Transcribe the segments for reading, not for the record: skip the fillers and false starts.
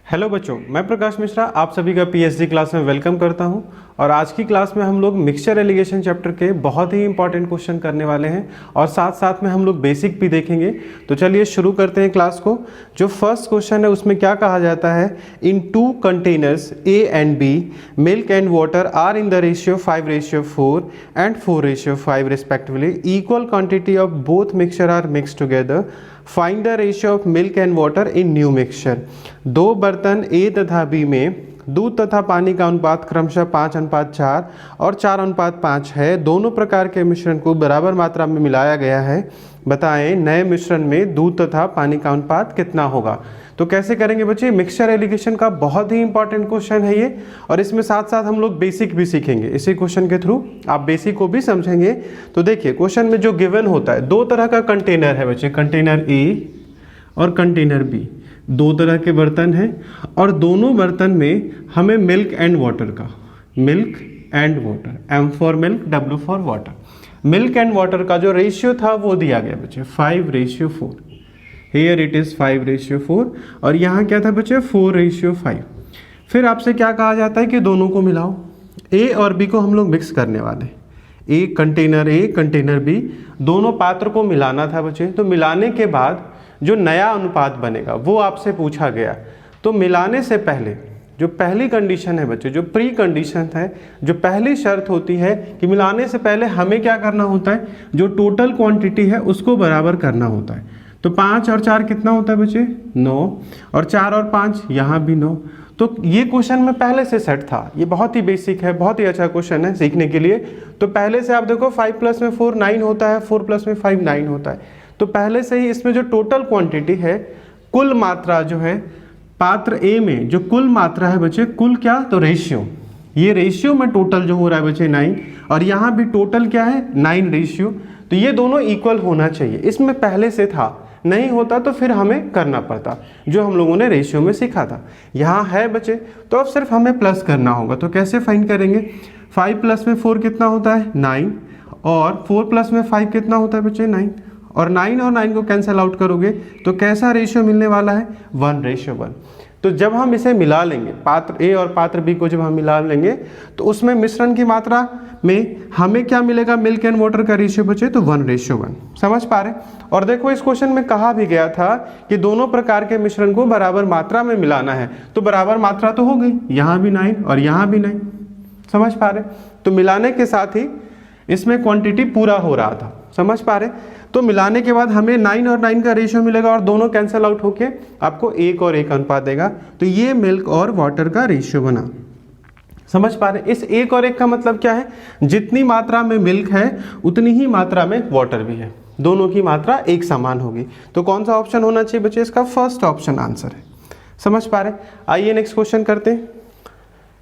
Hello बच्चों, मैं प्रकाश मिश्रा आप सभी का पीएचडी क्लास में वेलकम करता हूं। और आज की क्लास में हम लोग मिक्सचर एलिगेशन चैप्टर के बहुत ही इंपॉर्टेंट क्वेश्चन करने वाले हैं और साथ साथ में हम लोग बेसिक भी देखेंगे। तो चलिए शुरू करते हैं क्लास को। जो फर्स्ट क्वेश्चन है उसमें क्या कहा जाता है, in two containers A and B milk and water are in the ratio 5:4 and 4:5 respectively, equal quantity of both mixture are mix together, find the ratio of milk and water in new mixture. दो बर्तन ए तथा B में दूध तथा पानी का अनुपात क्रमशः 5:4 और 4:5 है। दोनों प्रकार के मिश्रण को बराबर मात्रा में मिलाया गया है। बताएं नए मिश्रण में दूध तथा पानी का अनुपात कितना होगा। तो कैसे करेंगे बच्चे, मिक्सचर एलिगेशन का बहुत ही इंपॉर्टेंट क्वेश्चन है ये, और इसमें साथ साथ हम लोग बेसिक भी सीखेंगे। इसी क्वेश्चन के थ्रू आप बेसिक को भी समझेंगे। तो देखिए क्वेश्चन में जो गिवन होता है, दो तरह का कंटेनर है बच्चे, कंटेनर ए और कंटेनर बी। दो तरह के बर्तन हैं और दोनों बर्तन में हमें मिल्क एंड वाटर का, milk and water, M for milk, W for water, milk and water का जो रेशियो था वो दिया गया बच्चे 5:4। हियर इट इज 5:4 और यहाँ क्या था बच्चे 4:5। फिर आपसे क्या कहा जाता है कि दोनों को मिलाओ। ए और बी को हम लोग मिक्स करने वाले, ए कंटेनर बी, दोनों पात्र को मिलाना था बच्चे। तो मिलाने के बाद जो नया अनुपात बनेगा वो आपसे पूछा गया। तो मिलाने से पहले जो पहली कंडीशन है बच्चे, जो प्री कंडीशन है, जो पहली शर्त होती है कि मिलाने से पहले हमें क्या करना होता है, जो टोटल क्वांटिटी है उसको बराबर करना होता है। तो 5 और 4 कितना होता है बच्चे 9, और 4 और 5 यहाँ भी 9। तो ये क्वेश्चन में पहले से सेट था, ये बहुत ही बेसिक है, बहुत ही अच्छा क्वेश्चन है सीखने के लिए। तो पहले से आप देखो 5 + 4 9 होता है, 4 + 5 9 होता है। तो पहले से ही इसमें जो टोटल क्वांटिटी है, कुल मात्रा जो है पात्र ए में, जो कुल मात्रा है बच्चे, कुल क्या, तो रेशियो, ये रेशियो में टोटल जो हो रहा है बच्चे 9, और यहाँ भी टोटल क्या है 9 रेशियो। तो ये दोनों इक्वल होना चाहिए। इसमें पहले से था, नहीं होता तो फिर हमें करना पड़ता, जो हम लोगों ने रेशियो में सीखा था। यहाँ है बच्चे, तो अब सिर्फ हमें प्लस करना होगा। तो कैसे फाइंड करेंगे, 5 + 4 कितना होता है 9, और 4 + 5 कितना होता है बच्चे 9, और 9 और 9 को कैंसिल आउट करोगे तो कैसा रेशियो मिलने वाला है 1:1। तो जब हम इसे मिला लेंगे, पात्र ए और पात्र बी को जब हम मिला लेंगे तो उसमें मिश्रण की मात्रा में हमें क्या मिलेगा, मिल्क एंड वाटर का रेशियो बचे तो 1:1। समझ पा रहे। और देखो इस क्वेश्चन में कहा भी गया था कि दोनों प्रकार के मिश्रण को बराबर मात्रा में मिलाना है। तो बराबर मात्रा तो हो गई, यहाँ भी 9 और यहाँ भी 9। समझ पा रहे। तो मिलाने के साथ ही इसमें क्वांटिटी पूरा हो रहा था। समझ पा रहे। तो मिलाने के बाद हमें 9 और 9 का रेशियो मिलेगा और दोनों कैंसिल आउट होके आपको 1 और 1 अनुपात देगा। तो ये मिल्क और वाटर का रेशियो बना। समझ पा रहे। इस 1 और 1 का मतलब क्या है, जितनी मात्रा में मिल्क है उतनी ही मात्रा में वाटर भी है, दोनों की मात्रा एक समान होगी। तो कौन सा ऑप्शन होना चाहिए बच्चे, इसका फर्स्ट ऑप्शन आंसर है। समझ पा रहे। आइए नेक्स्ट क्वेश्चन करते हैं।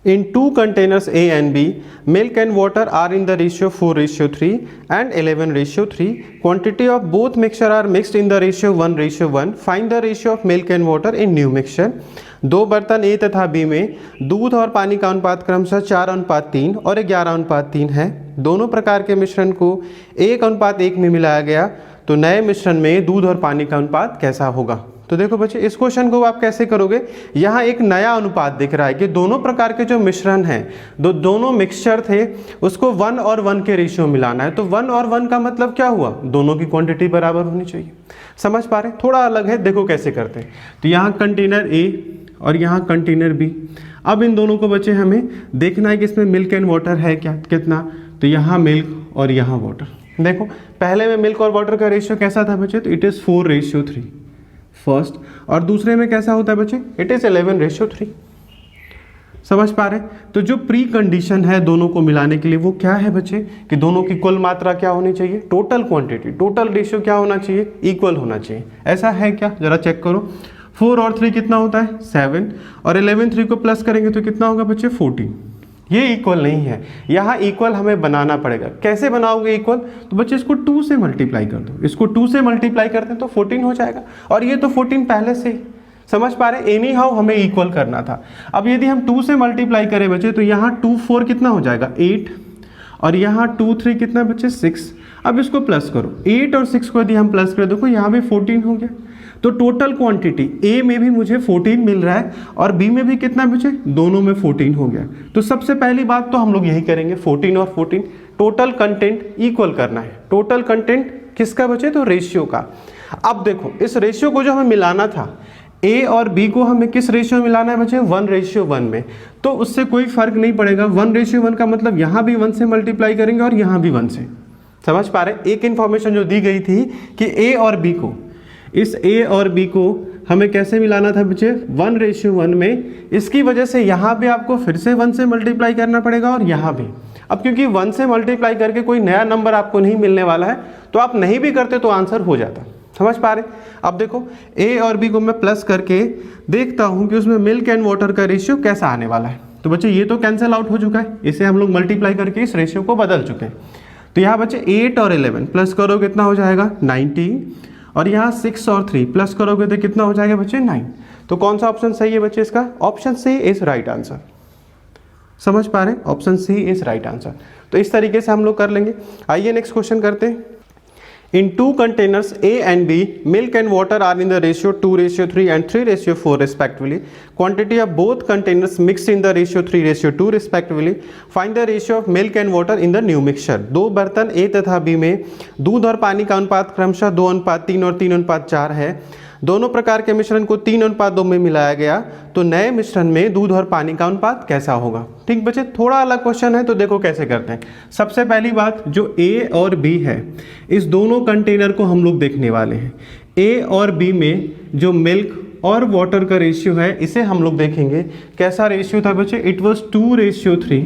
In two containers A and B, milk and water are in the ratio 4:3 and 11:3. Quantity of both mixture are mixed in the ratio 1:1. Find the ratio of milk and water in new mixture. दो बर्तन A तथा B में दूध और पानी का अनुपात क्रमशः 4:3 और 11:3 है। दोनों प्रकार के मिश्रण को 1:1 में मिलाया गया। तो नए मिश्रण में दूध और पानी का अनुपात कैसा होगा। तो देखो बच्चे इस क्वेश्चन को आप कैसे करोगे, यहाँ एक नया अनुपात दिख रहा है कि दोनों प्रकार के जो मिश्रण हैं, दोनों मिक्सचर थे, उसको 1 और 1 के रेशियो मिलाना है। तो 1 और 1 का मतलब क्या हुआ, दोनों की क्वांटिटी बराबर होनी चाहिए। समझ पा रहे। थोड़ा अलग है, देखो कैसे करते हैं। तो यहाँ कंटेनर ए और यहाँ कंटेनर बी। अब इन दोनों को बच्चे हमें देखना है कि इसमें मिल्क एंड वाटर है क्या, कितना। तो यहाँ मिल्क और यहाँ वाटर। देखो पहले में मिल्क और वाटर का रेशियो कैसा था बच्चे, तो इट इज़ 4:3 फर्स्ट, और दूसरे में कैसा होता है बच्चे, इट इज 11:3। समझ पा रहे। तो जो प्री कंडीशन है दोनों को मिलाने के लिए वो क्या है बच्चे, कि दोनों की कुल मात्रा क्या होनी चाहिए, टोटल क्वांटिटी, टोटल रेशियो क्या होना चाहिए, इक्वल होना चाहिए। ऐसा है क्या, जरा चेक करो। 4 और 3 कितना होता है 7, और 11 3 को प्लस करेंगे तो कितना होगा बच्चे 14। ये इक्वल नहीं है, यहाँ इक्वल हमें बनाना पड़ेगा। कैसे बनाओगे इक्वल, तो बच्चे इसको 2 से मल्टीप्लाई कर दो। इसको 2 से मल्टीप्लाई करते हैं तो 14 हो जाएगा, और ये तो 14 पहले से ही। समझ पा रहे। एनी हाउ हमें इक्वल करना था। अब यदि हम 2 से मल्टीप्लाई करें बच्चे तो यहाँ 2 4 कितना हो जाएगा 8, और यहाँ 2 3 कितना बच्चे 6। अब इसको प्लस करो, 8 और 6 को यदि हम प्लस करें, देखो यहाँ भी 14 हो गया। तो टोटल क्वांटिटी ए में भी मुझे 14 मिल रहा है और बी में भी कितना बचे, दोनों में 14 हो गया। तो सबसे पहली बात तो हम लोग यही करेंगे, 14 और 14 टोटल कंटेंट इक्वल करना है। टोटल कंटेंट किसका बचे, तो रेशियो का। अब देखो इस रेशियो को जो हमें मिलाना था, ए और बी को हमें किस रेशियो में मिलाना है बच्चे, 1:1 में। तो उससे कोई फर्क नहीं पड़ेगा, 1:1 का मतलब यहाँ भी 1 से मल्टीप्लाई करेंगे और यहाँ भी 1 से। समझ पा रहे, एक इन्फॉर्मेशन जो दी गई थी कि ए और बी को, इस ए और बी को हमें कैसे मिलाना था बच्चे, 1:1 में। इसकी वजह से यहाँ भी आपको फिर से 1 से मल्टीप्लाई करना पड़ेगा और यहाँ भी। अब क्योंकि 1 से मल्टीप्लाई करके कोई नया नंबर आपको नहीं मिलने वाला है, तो आप नहीं भी करते तो आंसर हो जाता। समझ पा रहे, अब देखो ए और बी को मैं प्लस करके देखता हूँ कि उसमें मिल्क एंड वाटर का रेशियो कैसा आने वाला है। तो बच्चे ये तो कैंसिल आउट हो चुका है, इसे हम लोग मल्टीप्लाई करके इस रेशियो को बदल चुके हैं। तो यहाँ बच्चे 8 और 11 प्लस करोगे कितना हो जाएगा 19, और यहाँ 6 और 3 प्लस करोगे तो कितना हो जाएगा बच्चे 9। तो कौन सा ऑप्शन सही है बच्चे, इसका option C is right answer. समझ पा रहे हैं, option C is right answer. तो इस तरीके से हम लोग कर लेंगे। आइए नेक्स्ट क्वेश्चन करते हैं। In 2 containers A and B, milk and water are in the ratio 2:3 and 3:4 respectively. Quantity of both containers mixed in the ratio 3:2 respectively. Find the ratio of milk and water in the new mixture. दो बर्तन A तथा B में दूध और पानी का अनुपात क्रमशः 2:3 और 3:4 है। दोनों प्रकार के मिश्रण को 3:2 में मिलाया गया, तो नए मिश्रण में दूध और पानी का अनुपात कैसा होगा। ठीक बच्चे, थोड़ा अलग क्वेश्चन है, तो देखो कैसे करते हैं। सबसे पहली बात, जो ए और बी है इस दोनों कंटेनर को हम लोग देखने वाले हैं। ए और बी में जो मिल्क और वाटर का रेशियो है इसे हम लोग देखेंगे। कैसा रेशियो था बच्चे, इट वॉज 2:3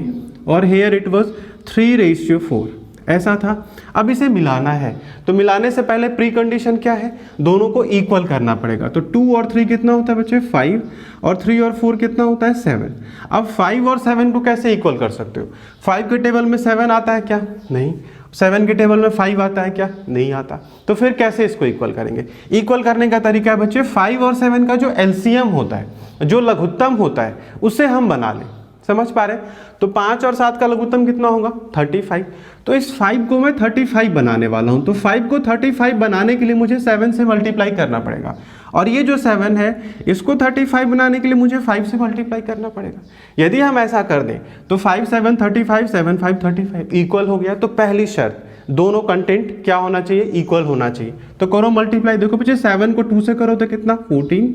और हेयर इट वॉज 3:4, ऐसा था। अब इसे मिलाना है, तो मिलाने से पहले प्री कंडीशन क्या है, दोनों को इक्वल करना पड़ेगा। तो 2 और 3 कितना होता है बच्चे 5, और 3 और 4 कितना होता है 7। अब 5 और 7 को कैसे इक्वल कर सकते हो, 5 के टेबल में 7 आता है क्या, नहीं। 7 के टेबल में 5 आता है क्या, नहीं आता। तो फिर कैसे इसको इक्वल करेंगे। इक्वल करने का तरीका है बच्चे 5 और 7 का जो एलसीएम होता है, जो लघुत्तम होता है, उसे हम बना लें। समझ पा रहे, तो 5 और 7 का लघुत्तम कितना होगा 35। तो इस 5 को मैं 35 बनाने वाला हूं। तो 5 को 35 बनाने के लिए मुझे 7 से मल्टीप्लाई करना पड़ेगा, और ये जो 7 है इसको 35 बनाने के लिए मुझे 5 से मल्टीप्लाई करना पड़ेगा। यदि हम ऐसा कर दें तो 5 7 35 7 5 35 इक्वल हो गया। तो पहली शर्त, दोनों कंटेंट क्या होना चाहिए, इक्वल होना चाहिए। तो करो मल्टीप्लाई, देखो बच्चे 7 को 2 से करो तो कितना 14,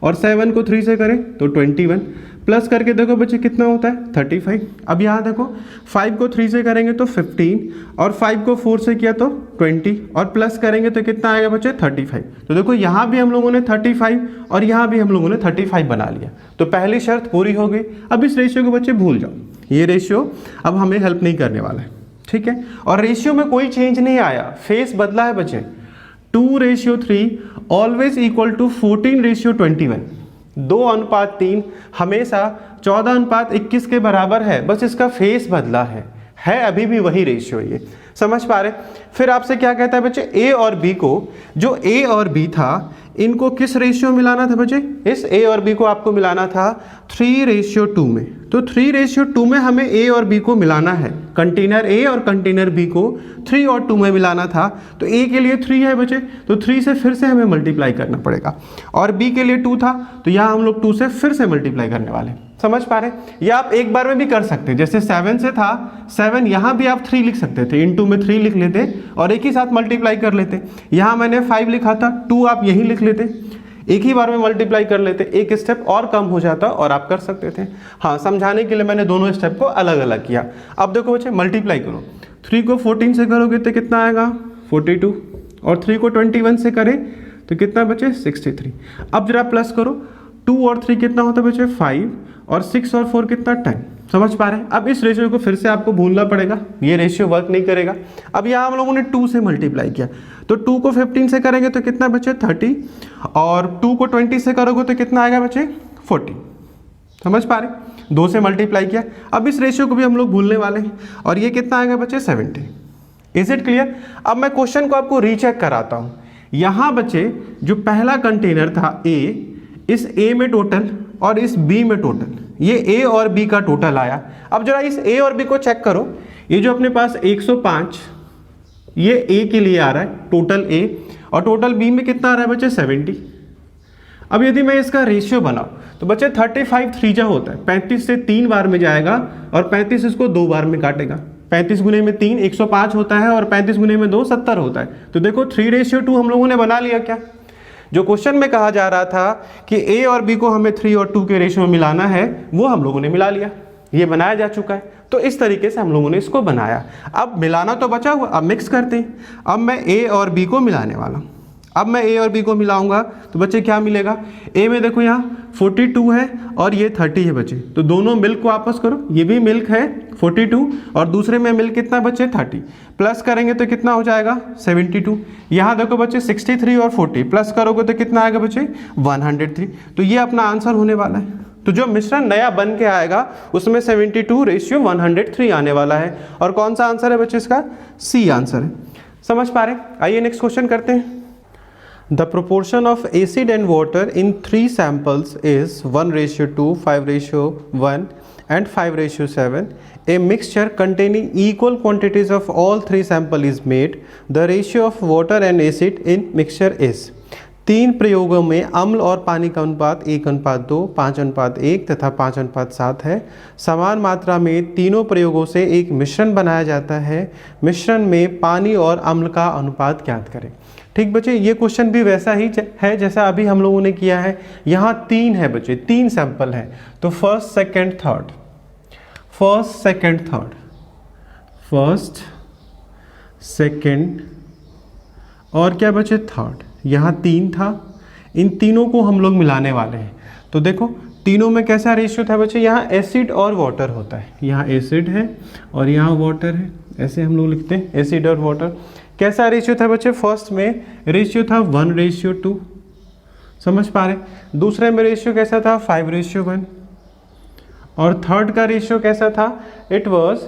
और 7 को 3 से करें तो 21, प्लस करके देखो बच्चे कितना होता है 35। अब यहाँ देखो 5 को 3 से करेंगे तो 15, और 5 को 4 से किया तो 20, और प्लस करेंगे तो कितना आएगा बच्चे 35। तो देखो यहाँ भी हम लोगों ने 35 और यहाँ भी हम लोगों ने 35 बना लिया। तो पहली शर्त पूरी हो गई। अब इस रेशियो को बच्चे भूल जाओ, ये रेशियो अब हमें हेल्प नहीं करने वाला है, ठीक है। और रेशियो में कोई चेंज नहीं आया, फेस बदला है बच्चे। 2:3 ऑलवेज इक्वल टू 14:21, 2:3 हमेशा 14:21 के बराबर है, बस इसका फेस बदला है अभी भी वही रेशियो ये। समझ पा रहे। फिर आपसे क्या कहता है बच्चे, ए और बी को, जो ए और बी था इनको किस रेशियो मिलाना था बच्चे, इस ए और बी को आपको मिलाना था 3:2 में। तो 3:2 में हमें ए और बी को मिलाना है, कंटेनर ए और कंटेनर बी को 3 और 2 में मिलाना था। तो ए के लिए 3 है बच्चे, तो 3 से फिर से हमें मल्टीप्लाई करना पड़ेगा, और बी के लिए 2 था, तो यहाँ हम लोग 2 से फिर से मल्टीप्लाई करने वाले। समझ पा रहे, या आप एक बार में भी कर सकते हैं। जैसे 7 से था 7, यहाँ भी आप 3 लिख सकते थे, इनटू में 3 लिख लेते और एक ही साथ मल्टीप्लाई कर लेते। यहाँ मैंने 5 लिखा था, 2 आप यहीं लिख लेते, एक ही बार में मल्टीप्लाई कर लेते, एक स्टेप और कम हो जाता और आप कर सकते थे। हाँ, समझाने के लिए मैंने दोनों स्टेप को अलग अलग किया। अब देखो बच्चे मल्टीप्लाई करो, 3 को 14 से करोगे तो कितना आएगा 42, और 3 को 21 से करें तो कितना बचे 63। अब जरा प्लस करो, 2 और 3 कितना होता है बच्चे 5, और 6 और 4 कितना 10। समझ पा रहे हैं। अब इस रेशियो को फिर से आपको भूलना पड़ेगा, ये रेशियो वर्क नहीं करेगा। अब यहाँ हम लोगों ने 2 से मल्टीप्लाई किया, तो 2 को 15 से करेंगे तो कितना बचे 30, और 2 को 20 से करोगे तो कितना आएगा बचे 40। समझ पा रहे, 2 से मल्टीप्लाई किया। अब इस रेशियो को भी हम लोग भूलने वाले हैं, और ये कितना आएगा बचे 70। Is it clear. अब मैं क्वेश्चन को आपको रीचेक कराता हूँ। यहाँ बचे जो पहला कंटेनर था ए, इस ए में टोटल और इस बी में टोटल, ये ए और बी का टोटल आया। अब जरा इस ए और बी को चेक करो, ये जो अपने पास 105 ये ए के लिए आ रहा है टोटल ए, और टोटल बी में कितना आ रहा है बच्चे 70। अब यदि मैं इसका रेशियो बनाऊं तो बच्चे 35 3 होता है, 35 से 3 बार में जाएगा और 35 इसको 2 बार में काटेगा। 35 गुने में 3 105 होता है और 35 गुने में 2 70 होता है। तो देखो 3:2 हम लोगों ने बना लिया। क्या जो क्वेश्चन में कहा जा रहा था कि ए और बी को हमें 3 और 2 के रेशियो में मिलाना है, वो हम लोगों ने मिला लिया, ये बनाया जा चुका है। तो इस तरीके से हम लोगों ने इसको बनाया। अब मिलाना तो बचा हुआ, अब मिक्स करते हैं। अब मैं ए और बी को मिलाने वाला हूँ। अब मैं ए और बी को मिलाऊंगा तो बच्चे क्या मिलेगा, ए में देखो यहाँ 42 है और ये 30 है बच्चे, तो दोनों मिल्क को आपस करो, ये भी मिल्क है 42 और दूसरे में मिल्क कितना बच्चे 30, प्लस करेंगे तो कितना हो जाएगा 72। यहाँ देखो बच्चे 63 और 40 प्लस करोगे तो कितना आएगा बच्चे 103। तो ये अपना आंसर होने वाला है। तो जो मिश्रण नया बन के आएगा उसमें 72:103 आने वाला है। और कौन सा आंसर है बच्चे इसका, सी आंसर है। समझ पा रहे? आइए नेक्स्ट क्वेश्चन करते हैं। The proportion of acid and water in 3 samples is 1:2, 5:1 and 5:7. A mixture containing equal quantities of all 3 samples is made. The ratio of water and acid in mixture is। 3 प्रयोगों में अम्ल और पानी का अनुपात 1:2, 5:1 तथा 5:7 है। समान मात्रा में तीनों प्रयोगों से एक मिश्रण बनाया जाता है। मिश्रण में पानी और अम्ल का अनुपात ज्ञात करें। ठीक बच्चे, ये क्वेश्चन भी वैसा ही है जैसा अभी हम लोगों ने किया है। यहाँ 3 है बच्चे, 3 सैंपल है, तो first second third, first second third, first second और क्या बच्चे थर्ड। यहाँ 3 था, इन तीनों को हम लोग मिलाने वाले हैं। तो देखो तीनों में कैसा रेशियो था बच्चे, यहाँ एसिड और वाटर होता है, यहाँ एसिड है और यहाँ वाटर है, ऐसे हम लोग लिखते हैं एसिड और वाटर। कैसा रेशियो था बच्चे, फर्स्ट में रेशियो था 1:2, समझ पा रहे। दूसरे में रेशियो कैसा था 5:1 और थर्ड का रेशियो कैसा था, इट वाज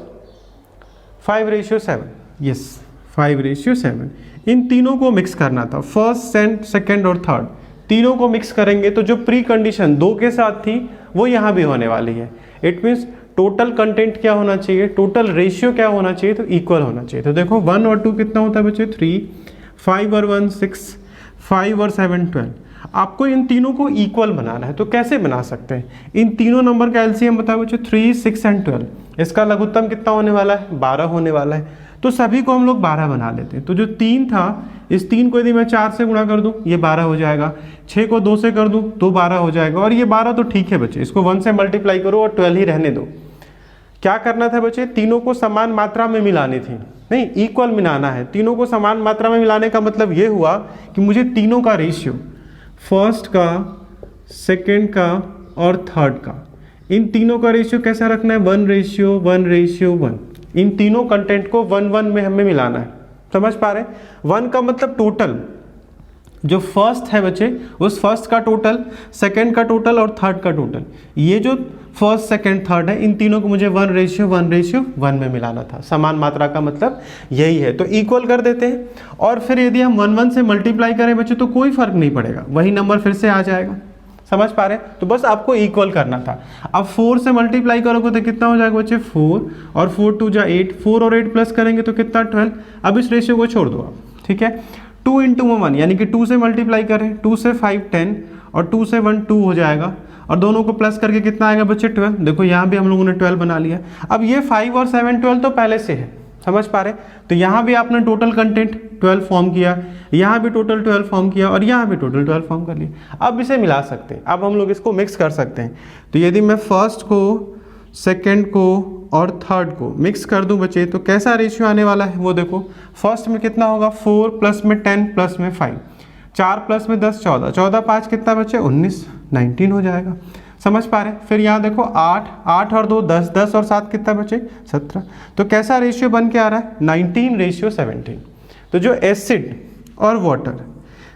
5:7। यस 5:7। इन तीनों को मिक्स करना था, फर्स्ट सेकंड और थर्ड तीनों को मिक्स करेंगे तो जो प्री कंडीशन 2 के साथ थी वो यहाँ भी होने वाली है। इट मीन्स टोटल कंटेंट क्या होना चाहिए, टोटल रेशियो क्या होना चाहिए, तो इक्वल होना चाहिए। तो देखो 1 और 2 कितना होता है बच्चे 3, 5 और 1 6, 5 और 7 12। आपको इन तीनों को इक्वल बनाना है, तो कैसे बना सकते हैं, इन तीनों नंबर का एलसीएम बताओ बच्चे 3, 6 एंड 12। इसका लघुत्तम कितना होने वाला है 12 होने वाला है। तो सभी को हम लोग 12 बना लेते हैं। तो जो 3 था, इस 3 को यदि मैं 4 से गुणा कर दूं ये 12 हो जाएगा, 6 को 2 से कर दूं तो 12 हो जाएगा, और ये 12 तो ठीक है बच्चे, इसको 1 से मल्टीप्लाई करो और 12 ही रहने दो। क्या करना था बच्चे, तीनों को समान मात्रा में मिलानी थी, नहीं इक्वल मिलाना है। तीनों को समान मात्रा में मिलाने का मतलब ये हुआ कि मुझे तीनों का रेशियो, फर्स्ट का, सेकंड का और थर्ड का, इन तीनों का रेशियो कैसा रखना है 1:1:1। इन तीनों कंटेंट को 1:1 में हमें मिलाना है। समझ पा रहे? 1 का मतलब टोटल, जो फर्स्ट है बच्चे उस फर्स्ट का टोटल, सेकंड का टोटल और थर्ड का टोटल। ये जो फर्स्ट सेकंड थर्ड है इन तीनों को मुझे 1:1:1 में मिलाना था। समान मात्रा का मतलब यही है। तो इक्वल कर देते हैं और फिर यदि हम 1:1 से मल्टीप्लाई करें बच्चे तो कोई फर्क नहीं पड़ेगा, वही नंबर फिर से आ जाएगा। समझ पा रहे? तो बस आपको इक्वल करना था। अब 4 से मल्टीप्लाई करोगे तो कितना हो जाएगा बच्चे 4 और 4 2 जा 8, 4 और 8 प्लस करेंगे तो कितना 12। अब इस रेशियो को छोड़ दो आप, ठीक है। 2 × 1 यानी कि 2 से मल्टीप्लाई करें, 2 से 5 10 और 2 से 1 2 हो जाएगा, और दोनों को प्लस करके कितना आएगा बच्चे 12। देखो यहाँ भी हम लोगों ने 12 बना लिया। अब ये 5 और 7 12 तो पहले से है, समझ पा रहे? तो यहाँ भी आपने टोटल कंटेंट 12 फॉर्म किया, यहाँ भी टोटल 12 फॉर्म किया और यहाँ भी टोटल 12 फॉर्म कर लिया। अब इसे मिला सकते हैं, अब हम लोग इसको मिक्स कर सकते हैं। तो यदि मैं फर्स्ट को, सेकेंड को और थर्ड को मिक्स कर दूं बच्चे तो कैसा रेशियो आने वाला है वो देखो। फर्स्ट में कितना होगा 4 प्लस में 10 प्लस में 5, 4 प्लस में 10 14, 14 5 कितना बच्चे 19, 19 हो जाएगा। समझ पा रहे? फिर यहाँ देखो 8, 8 और 2 10, 10 और 7 कितना बचे 17। तो कैसा रेशियो बन के आ रहा है 19:17। तो जो एसिड और वाटर,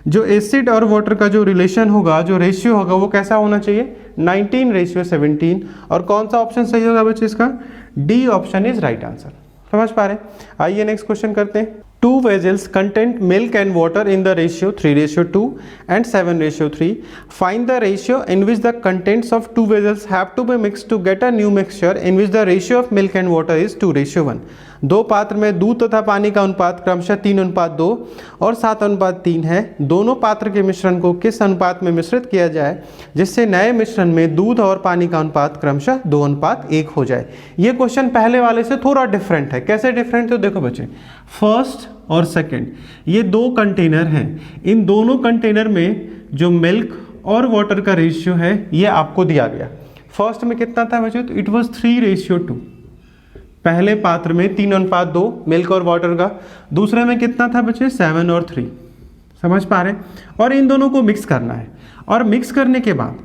जो एसिड और वाटर का जो रिलेशन होगा, जो रेशियो होगा वो कैसा होना चाहिए 19:17। और कौन सा ऑप्शन सही होगा बच्चे इसका, D option is right answer. समझ पा रहे? आइए नेक्स्ट क्वेश्चन करते हैं। 2 vessels contain milk and water in the ratio 3:2 and 7:3. Find the ratio in which the contents of 2 vessels have to be mixed to get a new mixture in which the ratio of milk and water is 2:1. दो पात्र में दूध तथा पानी का अनुपात क्रमशः 3:2 और 7:3 है। दोनों पात्र के मिश्रण को किस अनुपात में मिश्रित किया जाए जिससे नए मिश्रण में दूध और पानी का अनुपात क्रमशः 2:1 हो जाए। ये क्वेश्चन पहले वाले से थोड़ा डिफरेंट है। कैसे डिफरेंट? तो देखो बच्चे, फर्स्ट और सेकेंड ये दो कंटेनर हैं। इन दोनों कंटेनर में जो मिल्क और वाटर का रेशियो है ये आपको दिया गया। फर्स्ट में कितना था बच्चे? तो इट वाज 3:2। पहले पात्र में 3:2 मिल्क और वाटर का। दूसरे में कितना था बच्चे? 7 और 3। समझ पा रहे हैं? और इन दोनों को मिक्स करना है। और मिक्स करने के बाद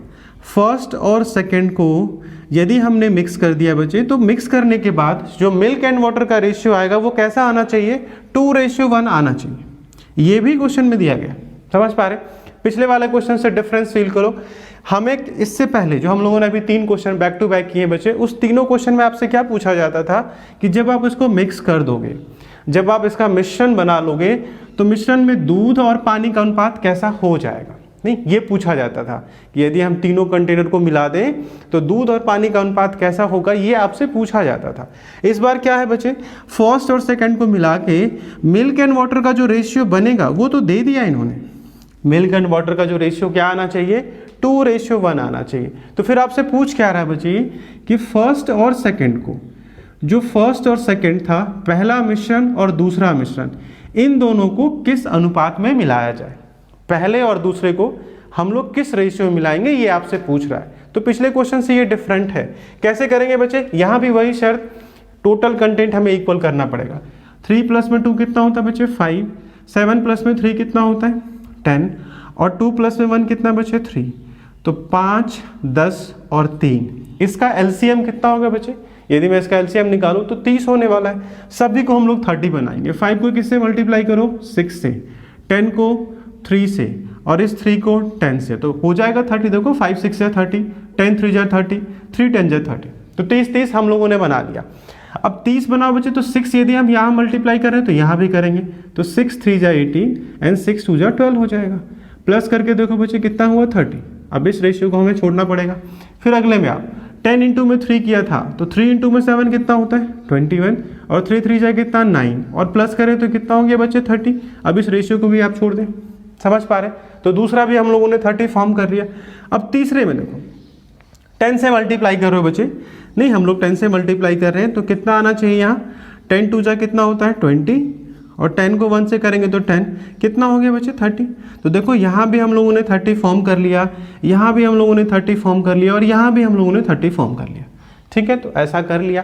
फर्स्ट और सेकेंड को यदि हमने मिक्स कर दिया बच्चे, तो मिक्स करने के बाद जो मिल्क एंड वाटर का रेशियो आएगा वो कैसा आना चाहिए? 2:1 आना चाहिए। ये भी क्वेश्चन में दिया गया। समझ पा रहे? पिछले वाले क्वेश्चन से डिफरेंस फील करो। हमें इससे पहले जो हम लोगों ने अभी 3 क्वेश्चन बैक टू बैक किए बच्चे, उस तीनों क्वेश्चन में आपसे क्या पूछा जाता था कि जब आप इसको मिक्स कर दोगे, जब आप इसका मिश्रण बना लोगे, तो मिश्रण में दूध और पानी का अनुपात कैसा हो जाएगा। नहीं, ये पूछा जाता था कि यदि हम तीनों कंटेनर को मिला दें तो दूध और पानी का अनुपात कैसा होगा, ये आपसे पूछा जाता था। इस बार क्या है बच्चे, फर्स्ट और सेकंड को मिला के मिल्क एंड वाटर का जो रेशियो बनेगा वो तो दे दिया इन्होंने। मिल्क एंड वाटर का जो रेशियो क्या आना चाहिए? 2:1 आना चाहिए। तो फिर आपसे पूछ क्या रहा है बच्चे कि फर्स्ट और सेकंड को, जो फर्स्ट और सेकंड था, पहला मिश्रण और दूसरा मिश्रण, इन दोनों को किस अनुपात में मिलाया जाए। पहले और दूसरे को हम लोग किस रेशियो में मिलाएंगे, ये आपसे पूछ रहा है। तो पिछले क्वेश्चन से ये डिफरेंट है। कैसे करेंगे बच्चे? यहाँ भी वही शर्त, टोटल कंटेंट हमें इक्वल करना पड़ेगा। 3 + 2 कितना होता है बच्चे? 5। 7 + 3 कितना होता है? 10। और 2 + 1 कितना बचे? 3। तो 5, 10 और 3, इसका एलसीएम कितना होगा बच्चे? यदि मैं इसका एलसीएम निकालूं तो 30 होने वाला है। सभी को हम लोग 30 बनाएंगे। 5 को किससे मल्टीप्लाई करो? 6 से। 10 को 3 से और इस 3 को 10 से, तो हो जाएगा 30। देखो 5 6 या 30, 10 3 जा 30, 3 10 जा 30, तो 30 हम लोगों ने बना लिया। अब 30 बनाओ बच्चे, तो 6 यदि हम यहाँ मल्टीप्लाई करें तो यहाँ भी करेंगे, तो 6 3 जा 18 एंड 6 2 जा 12 हो जाएगा। प्लस करके देखो बच्चे कितना हुआ? 30। अब इस रेशियो को हमें छोड़ना पड़ेगा। फिर अगले में आप 10 × में 3 किया था, तो 3 × में 7 कितना होता है? 21 और 3 3 जा कितना? 9 और प्लस करें तो कितना हो गया बच्चे? 30। अब इस रेशियो को भी आप छोड़ दें। समझ पा रहे? तो दूसरा भी हम लोगों ने 30 फॉर्म कर लिया। अब तीसरे में देखो 10 से मल्टीप्लाई कर रहे हो बच्चे? नहीं, हम लोग 10 से मल्टीप्लाई कर रहे हैं, तो कितना आना चाहिए यहाँ? 10 2 जा कितना होता है? 20 और 10 को 1 से करेंगे तो 10, कितना हो गया बच्चे? 30। तो देखो यहाँ भी हम लोगों ने 30 फॉर्म कर लिया, यहाँ भी हम लोगों ने 30 फॉर्म कर लिया और यहाँ भी हम लोगों ने 30 फॉर्म कर लिया। ठीक है, तो ऐसा कर लिया।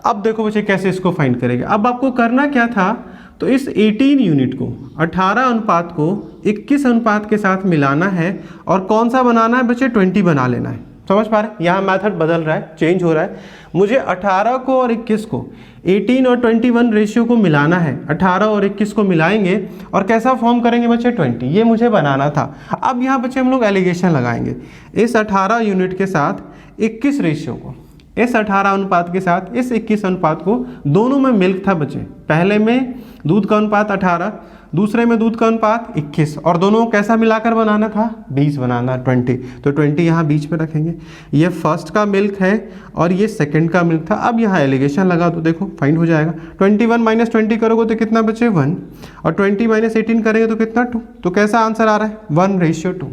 अब देखो बच्चे कैसे इसको फाइंड करेंगे। अब आपको करना क्या था, तो इस 18 यूनिट को 18 अनुपात को 21 अनुपात के साथ मिलाना है और कौन सा बनाना है बच्चे? 20 बना लेना है। समझ पा रहे? यहाँ मेथड बदल रहा है, चेंज हो रहा है। मुझे 18 को और 21 को, 18 और 21 रेशियो को मिलाना है। 18 और 21 को मिलाएंगे और कैसा फॉर्म करेंगे बच्चे? 20। ये मुझे बनाना था। अब यहाँ बच्चे हम लोग एलिगेशन लगाएंगे। इस 18 यूनिट के साथ 21 रेशियो को, इस 18 अनुपात के साथ इस 21 अनुपात को, दोनों में मिल्क था बच्चे। पहले में दूध का अनुपात 18, दूसरे में दूध का अनुपात 21 और दोनों को कैसा मिलाकर बनाना था? 20 बनाना, 20। तो 20 यहाँ बीच में रखेंगे। ये फर्स्ट का मिल्क है और ये सेकंड का मिल्क था। अब यहाँ एलिगेशन लगा तो देखो फाइंड हो जाएगा। 21 - 20 करोगे तो कितना बचे? 1 और 20 - 18 करेंगे तो कितना? 2। तो कैसा आंसर आ रहा है? 1:2।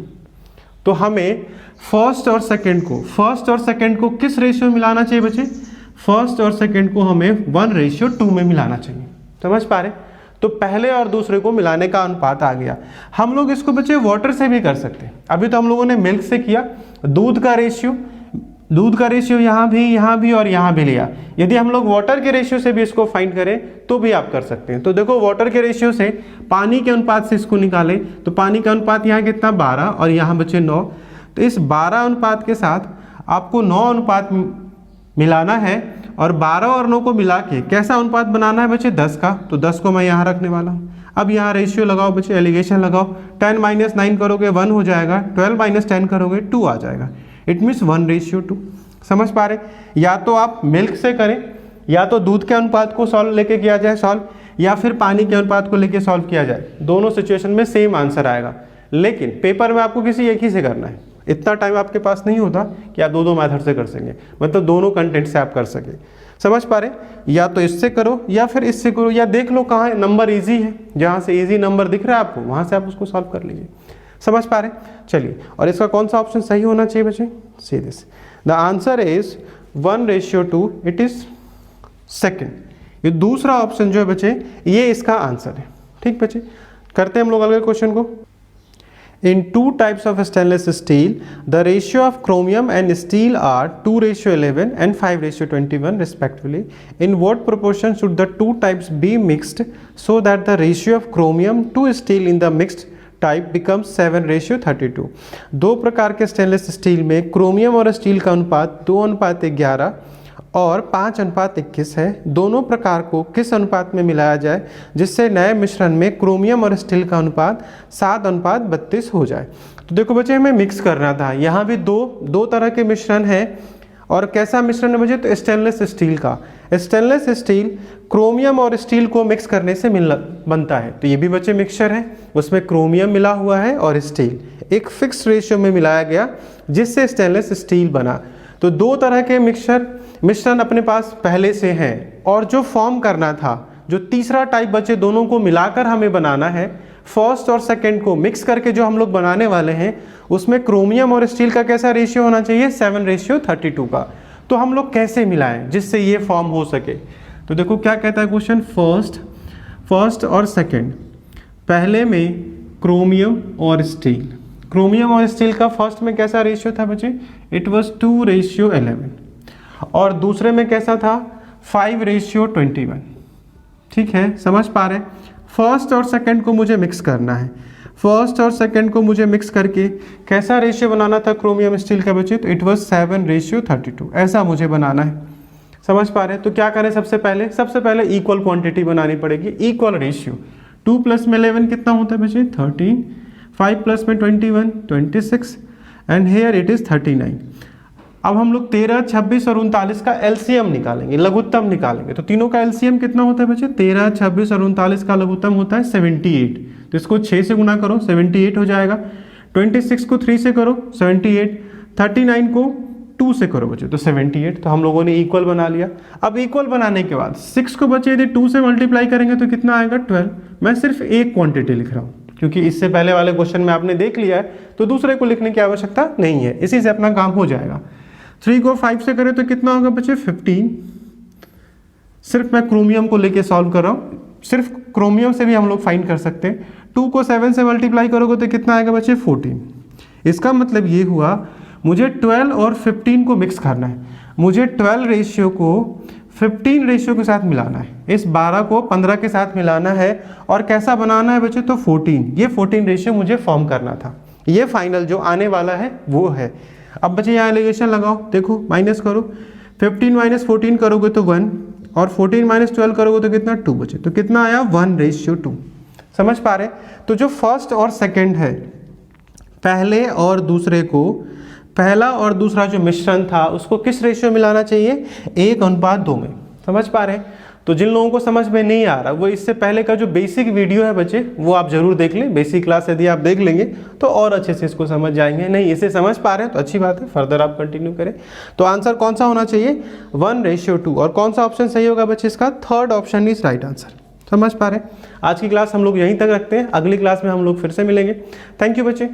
तो हमें फर्स्ट और सेकंड को किस रेशियो में मिलाना चाहिए बच्चे? फर्स्ट और सेकंड को हमें 1:2 में मिलाना चाहिए। समझ पा रहे? तो पहले और दूसरे को मिलाने का अनुपात आ गया। हम लोग इसको बच्चे वाटर से भी कर सकते हैं। अभी तो हम लोगों ने मिल्क से किया। दूध का रेशियो यहाँ भी और यहाँ भी लिया। यदि हम लोग वाटर के रेशियो से भी इसको फाइंड करें तो भी आप कर सकते हैं। तो देखो वाटर के रेशियो से पानी के अनुपात से इसको निकालें तो पानी का अनुपात यहाँ कितना? 12 और यहाँ बचे 9। तो इस 12 अनुपात के साथ आपको 9 अनुपात मिलाना है और 12 और 9 को मिला के कैसा अनुपात बनाना है बच्चे? 10 का। तो 10 को मैं यहाँ रखने वाला हूँ। अब यहाँ रेशियो लगाओ बच्चे, एलिगेशन लगाओ। 10 - 9 करोगे 1 हो जाएगा, 12 - 10 करोगे 2 आ जाएगा। It means 1:2। समझ पा रहे? या तो आप मिल्क से करें, या तो दूध के अनुपात को सॉल्व लेके किया जाए सॉल्व, या फिर पानी के अनुपात को लेके सॉल्व किया जाए। दोनों सिचुएशन में सेम आंसर आएगा, लेकिन पेपर में आपको किसी एक ही से करना है। इतना टाइम आपके पास नहीं होता कि आप दो मेथड से कर सकें, मतलब दोनों कंटेंट से आप कर सकें। समझ पा रहे? या तो इससे करो या फिर इससे करो, या देख लो कहाँ नंबर इजी है, जहाँ से इजी नंबर दिख रहा है आपको वहाँ से आप उसको सॉल्व कर लीजिए। समझ पा रहे? चलिए, और इसका कौन सा ऑप्शन सही होना चाहिए बच्चे? See this, the answer is 1:2, it is second. ये दूसरा ऑप्शन जो है बच्चे, ये इसका आंसर है। ठीक बच्चे, करते हैं हम लोग अगले क्वेश्चन को। In two types of stainless steel, the ratio of chromium and steel are 2:11 and 5:21 respectively. In what proportion should the two types be mixed so that the ratio of chromium to steel in the mixed type becomes 7:32? दो प्रकार के stainless steel में chromium और steel का अनुपात 2:11 और 5:21 है। दोनों प्रकार को किस अनुपात में मिलाया जाए जिससे नए मिश्रण में क्रोमियम और स्टील का अनुपात 7:32 हो जाए? तो देखो बच्चे, हमें मिक्स करना था। यहाँ भी दो तरह के मिश्रण है, और कैसा मिश्रण है बच्चे? तो स्टेनलेस स्टील का। स्टेनलेस स्टील क्रोमियम और स्टील को मिक्स करने से बनता है। तो ये भी बच्चे मिक्सचर है, उसमें क्रोमियम मिला हुआ है और स्टील एक फिक्स रेशियो में मिलाया गया जिससे स्टेनलेस स्टील बना। तो दो तरह के मिश्रण अपने पास पहले से हैं, और जो फॉर्म करना था, जो तीसरा टाइप बच्चे दोनों को मिलाकर हमें बनाना है, फर्स्ट और सेकंड को मिक्स करके जो हम लोग बनाने वाले हैं, उसमें क्रोमियम और स्टील का कैसा रेशियो होना चाहिए? 7:32 का। तो हम लोग कैसे मिलाएं जिससे ये फॉर्म हो सके? तो देखो क्या कहता है क्वेश्चन, फर्स्ट और सेकंड, पहले में क्रोमियम और स्टील। क्रोमियम और स्टील का फर्स्ट में कैसा रेशियो था बच्चे? इट वाज 2:11, और दूसरे में कैसा था? 5:21। ठीक है, समझ पा रहे? फर्स्ट और सेकंड को मुझे मिक्स करना है। फर्स्ट और सेकंड को मुझे मिक्स करके कैसा रेशियो बनाना था क्रोमियम स्टील का बच्चे? तो इट वाज 7:32, ऐसा मुझे बनाना है। समझ पा रहे हैं? तो क्या करें? सबसे पहले इक्वल क्वांटिटी बनानी पड़ेगी, इक्वल रेशियो। 2 प्लस में 11 कितना होता है बच्चे? 13, 5 प्लस में 21, 26, एंड हेयर इट इज 39। अब हम लोग 13, 26 और 39 का एलसीएम निकालेंगे, लघुत्तम निकालेंगे। तो तीनों का एलसीएम कितना होता है बच्चे? 13, 26 और 39 का लघुत्तम होता है 78। तो इसको 6 से गुना करो, 78 हो जाएगा। 26 को 3 से करो, 78। 39 को 2 से करो बच्चे, तो 78। तो हम लोगों ने इक्वल बना लिया। अब इक्वल बनाने के बाद 6 को बच्चे यदि 2 से मल्टीप्लाई करेंगे तो कितना आएगा? 12। मैं सिर्फ एक क्वांटिटी लिख रहा हूँ क्योंकि इससे पहले वाले क्वेश्चन में आपने देख लिया है, तो दूसरे को लिखने की आवश्यकता नहीं है, इसी से अपना काम हो जाएगा। 3 को 5 से करें तो कितना होगा बच्चे? 15। सिर्फ मैं क्रोमियम को लेके सॉल्व कर रहा हूँ, सिर्फ क्रोमियम से भी हम लोग फाइंड कर सकते हैं। 2 को 7 से मल्टीप्लाई करोगे तो कितना आएगा बच्चे? 14। इसका मतलब ये हुआ मुझे 12 और 15 को मिक्स करना है। मुझे 12 रेशियो को 15 रेशियो के साथ मिलाना है, इस 12 को 15 के साथ मिलाना है, और कैसा बनाना है बच्चे? तो 14। ये 14 रेशियो मुझे फॉर्म करना था। ये फाइनल जो आने वाला है वो है। अब बच्चे यहाँ एलिगेशन लगाओ, देखो माइनस करो। 15 माइनस 14 करोगे तो 1, और 14 माइनस 12 करोगे तो कितना? 2 बचे। तो कितना आया? 1:2। समझ पा रहे? तो जो फर्स्ट और सेकंड है, पहले और दूसरे को, पहला और दूसरा जो मिश्रण था उसको किस रेशियो में लाना चाहिए? 1:2 में। समझ पा रहे? तो जिन लोगों को समझ में नहीं आ रहा, वो इससे पहले का जो बेसिक वीडियो है बच्चे, वो आप जरूर देख लें। बेसिक क्लास यदि आप देख लेंगे तो और अच्छे से इसको समझ जाएंगे। नहीं, इसे समझ पा रहे हैं तो अच्छी बात है, फर्दर आप कंटिन्यू करें। तो आंसर कौन सा होना चाहिए? 1:2। और कौन सा ऑप्शन सही होगा बच्चे? इसका third option is right answer. समझ पा रहे हैं? आज की क्लास हम लोग यहीं तक रखते हैं, अगली क्लास में हम लोग फिर से मिलेंगे। थैंक यू बच्चे।